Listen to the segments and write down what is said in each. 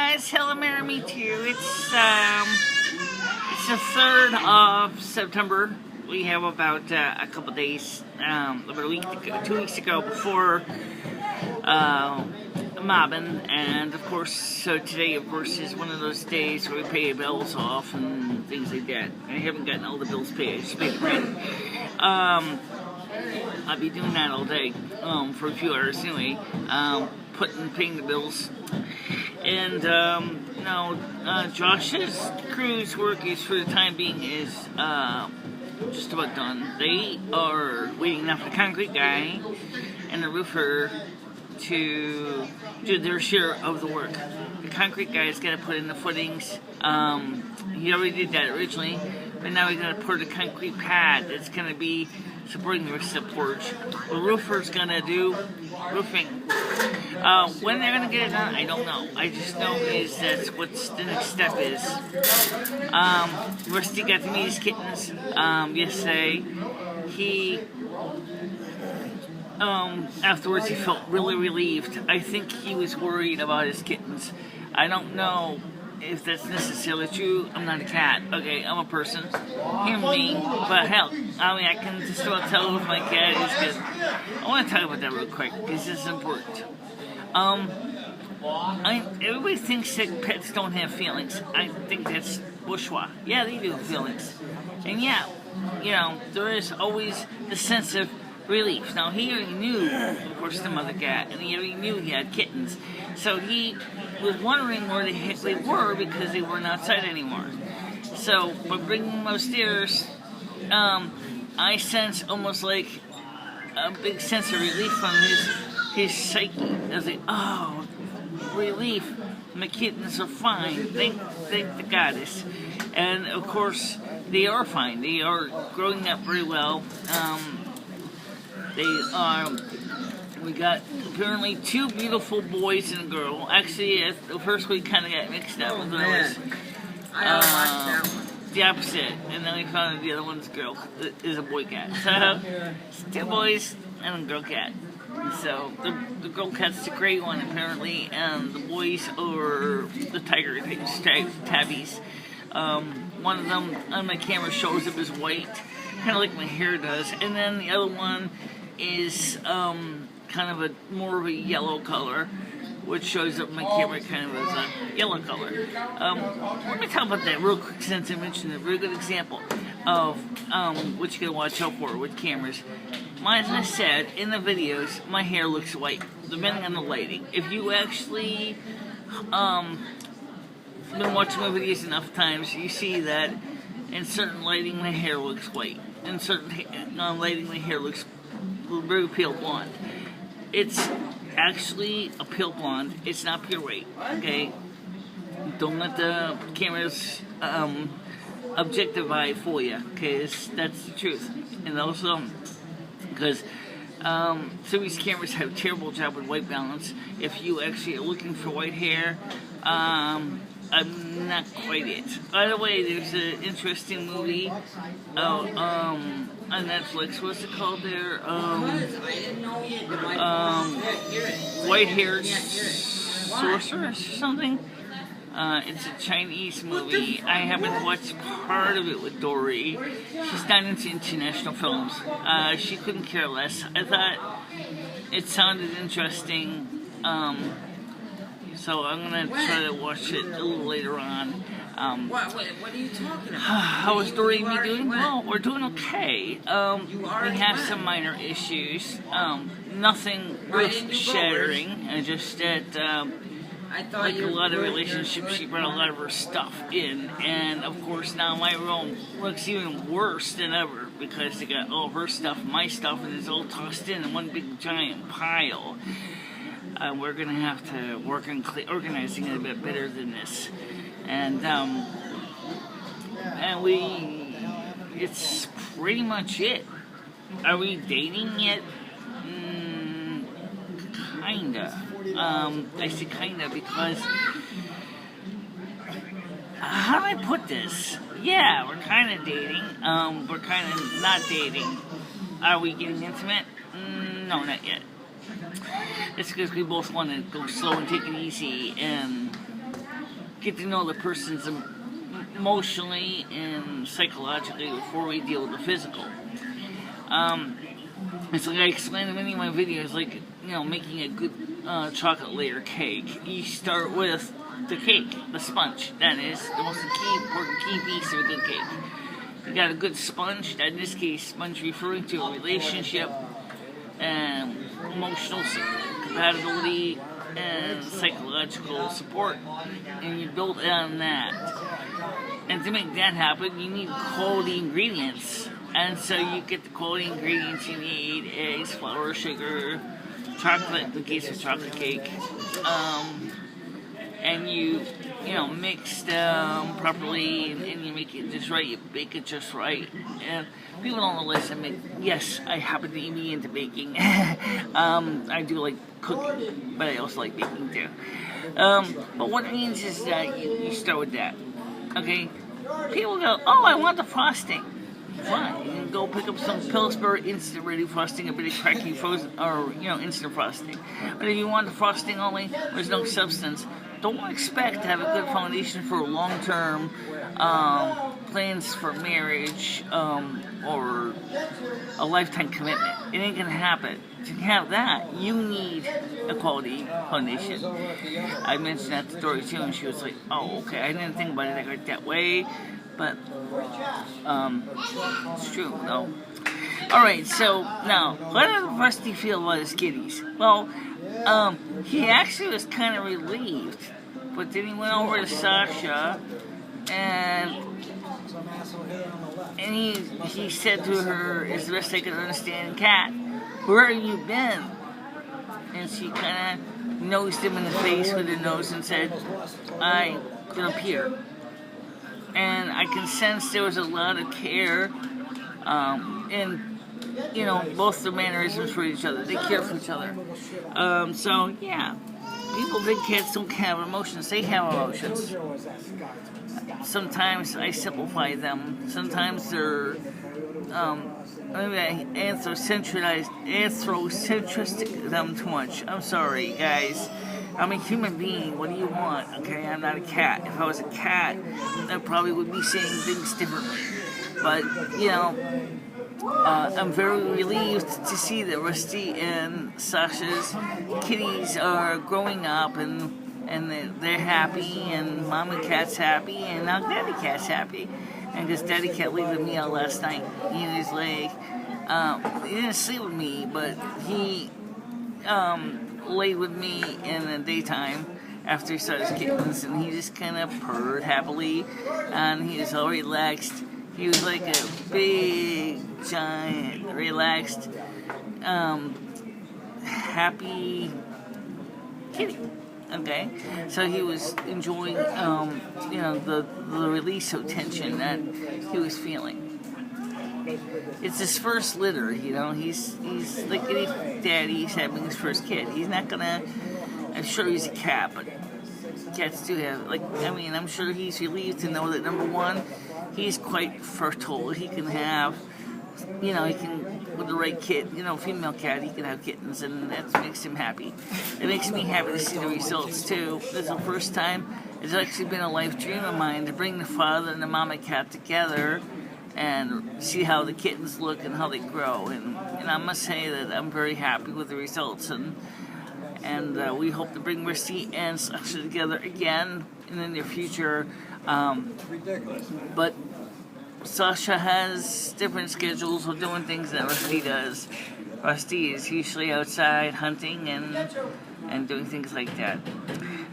guys, Me Too. It's the 3rd of September. We have about a couple days, about a week, 2 weeks to go before mobbing, and of course, so today, of course, is one of those days where we pay bills off and things like that. I haven't gotten all the bills paid. I just paid rent. I'll be doing that all day, for a few hours anyway, paying the bills. And, Josh's crew's work is, for the time being, is, just about done. They are waiting now for the concrete guy and the roofer to do their share of the work. The concrete guy's got to put in the footings. He already did that originally, but now he's going to put a concrete pad that's going to be supporting the rest of the porch. The roofer's going to do roofing. When they're going to get it done, I don't know. I just know is that's what the next step is. Rusty got to meet his kittens yesterday. He afterwards he felt really relieved. I think he was worried about his kittens. I don't know if that's necessarily true. I'm not a cat, okay? I'm a person, human being, but hell, I mean, I can just about tell if my cat is good. I want to talk about that real quick, because this is important. Everybody thinks that pets don't have feelings. I think that's bourgeois. Yeah, they do have feelings. And yeah, there is always the sense of relief. Now, he already knew, of course, the mother cat, and he already knew he had kittens. So he was wondering where they were because they weren't outside anymore. So, by bringing them upstairs, I sense almost like a big sense of relief from his psyche. I was like, oh, relief. My kittens are fine. Thank the goddess. And, of course, they are fine. They are growing up very well. We got apparently 2 beautiful boys and a girl. Actually, at the first we kind of got mixed up with the opposite, and then we found out the other one's girl is a boy cat. So it's 2 boys and a girl cat. So the girl cat's the gray one apparently, and the boys are the tiger tabbies. One of them on my camera shows up as white, kind of like my hair does, and then the other one is kind of more of a yellow color, which shows up on my camera kind of as a yellow color. Let me talk about that real quick since I mentioned a very good example of what you gotta watch out for with cameras. As I said in the videos, my hair looks white, depending on the lighting. If you actually been watching my videos enough times, you see that in certain lighting my hair looks white. In certain lighting my hair looks very pale blonde. It's actually a pale blonde. It's not pure white. Okay, don't let the camera's objective eye fool you. Okay, that's the truth. And also, because some of these cameras have a terrible job with white balance. If you actually are looking for white hair, I'm not quite it. By the way, there's an interesting movie on Netflix. What's it called there? White-haired sorceress or something. It's a Chinese movie. I haven't watched part of it with Dory. She's not into international films. She couldn't care less. I thought it sounded interesting. So I'm going to try to watch it a little later on. What are you talking about? How is Dory and me doing? Well, we're doing okay. We have some minor issues. Nothing earth-shattering. Just that, like a lot of relationships, she brought a lot of her stuff in. And, of course, now my room looks even worse than ever because they got all her stuff, my stuff, and it's all tossed in one big giant pile. We're going to have to work on organizing it a bit better than this. And it's pretty much it. Are we dating yet? Kinda. I say kinda because, how do I put this? Yeah, we're kind of dating. We're kind of not dating. Are we getting intimate? No, not yet. It's because we both want to go slow and take it easy and get to know the person's emotionally and psychologically before we deal with the physical. It's like I explained in many of my videos, like, you know, making a good chocolate layer cake. You start with the cake, the sponge. That is the most important key piece of a good cake. You got a good sponge, in this case, sponge referring to a relationship and emotional compatibility and psychological support, and you build on that. And to make that happen, you need quality ingredients. And so you get the quality ingredients you need: eggs, flour, sugar, chocolate, in the case of chocolate cake. And you mix them properly, and you make it just right, you bake it just right. And people don't realize yes, I happen to be into baking. I do like cooking, but I also like baking too. But what it means is that you start with that. Okay? People go, oh, I want the frosting. Fine, you can go pick up some Pillsbury instant ready frosting, a bit of cracky frozen, or instant frosting. But if you want the frosting only, there's no substance. Don't expect to have a good foundation for long-term plans for marriage or a lifetime commitment. It ain't gonna happen. To have that, you need a quality foundation. I mentioned that story too, and she was like, "Oh, okay, I didn't think about it that way." But it's true, no. Alright, so now, what did Rusty feel about his kitties? Well, he actually was kind of relieved, but then he went over to Sasha, and he said to her, as the best I could understand, "Cat, where have you been?" And she kind of nosed him in the face with her nose and said, "I've been up here." And I can sense there was a lot of care in, both the mannerisms for each other. They care for each other. So, yeah. People think cats don't have emotions. They have emotions. Sometimes I simplify them. Sometimes they're maybe I anthrocentric them too much. I'm sorry, guys. I'm a human being. What do you want? Okay, I'm not a cat. If I was a cat, I probably would be saying things differently. But, I'm very relieved to see that Rusty and Sasha's kitties are growing up and they're happy, and Mama Cat's happy, and now Daddy Cat's happy. And because Daddy Cat laid with me out last night, he was like, he didn't sleep with me, but he laid with me in the daytime after he saw his kittens, and he just kind of purred happily, and he was all relaxed. He was like a big, giant, relaxed, happy kitty. Okay, so he was enjoying, the release of tension that he was feeling. It's his first litter, he's like any daddy, he's having his first kid. He's not gonna, I'm sure he's a cat, but cats do have, I'm sure he's relieved to know that, number one, he's quite fertile. He can have, he can, with the right kid, female cat, he can have kittens, and that makes him happy. It makes me happy to see the results, too. This is the first time, it's actually been a life dream of mine to bring the father and the mama cat together and see how the kittens look and how they grow. And I must say that I'm very happy with the results, and we hope to bring Rusty and Sasha together again in the near future. But Sasha has different schedules of doing things that Rusty does. Rusty is usually outside hunting and doing things like that.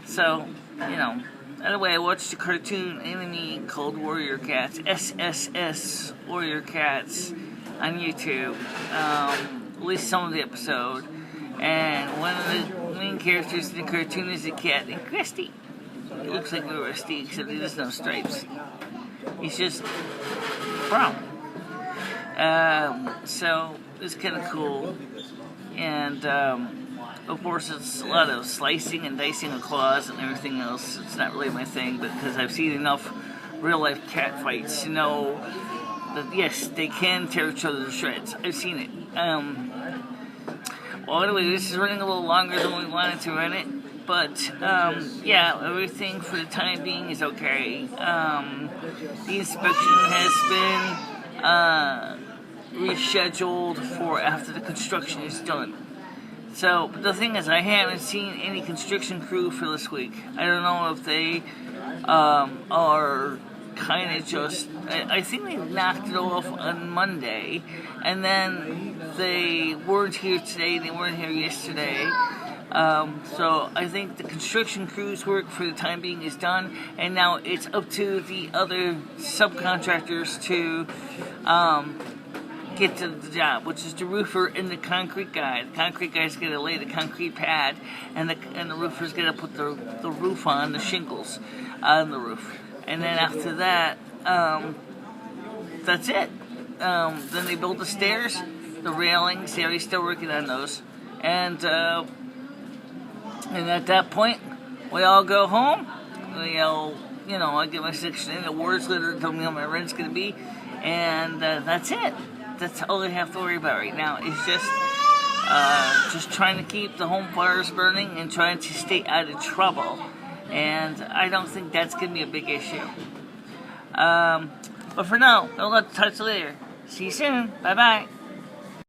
So, anyway, I watched a cartoon anime called Warrior Cats, SSS Warrior Cats, on YouTube. At least some of the episode. And one of the main characters in the cartoon is a cat named Christy. He looks like a Rusty, except he doesn't have stripes. He's just brown. So it's kind of cool. And of course, it's a lot of slicing and dicing of claws and everything else. It's not really my thing, but because I've seen enough real-life cat fights to know that, yes, they can tear each other to shreds. I've seen it. Well, anyway, this is running a little longer than we wanted to run it. But, yeah, everything for the time being is okay. The inspection has been rescheduled for after the construction is done. So, but the thing is, I haven't seen any construction crew for this week. I don't know if they are kind of just... I think they knocked it off on Monday, and then they weren't here today, they weren't here yesterday. So I think the construction crew's work for the time being is done, and now it's up to the other subcontractors to get to the job, which is the roofer and the concrete guy. The concrete guy's going to lay the concrete pad, and the roofer's going to put the roof on, the shingles on the roof. And then after that, that's it. Then they build the stairs, the railings. They're still working on those, and at that point, we all go home. We all, I get my 16 awards letter, tell me how my rent's going to be, and that's it. That's all I have to worry about right now. Is just trying to keep the home fires burning and trying to stay out of trouble. And I don't think that's going to be a big issue. But for now, I'll talk to you later. See you soon. Bye-bye.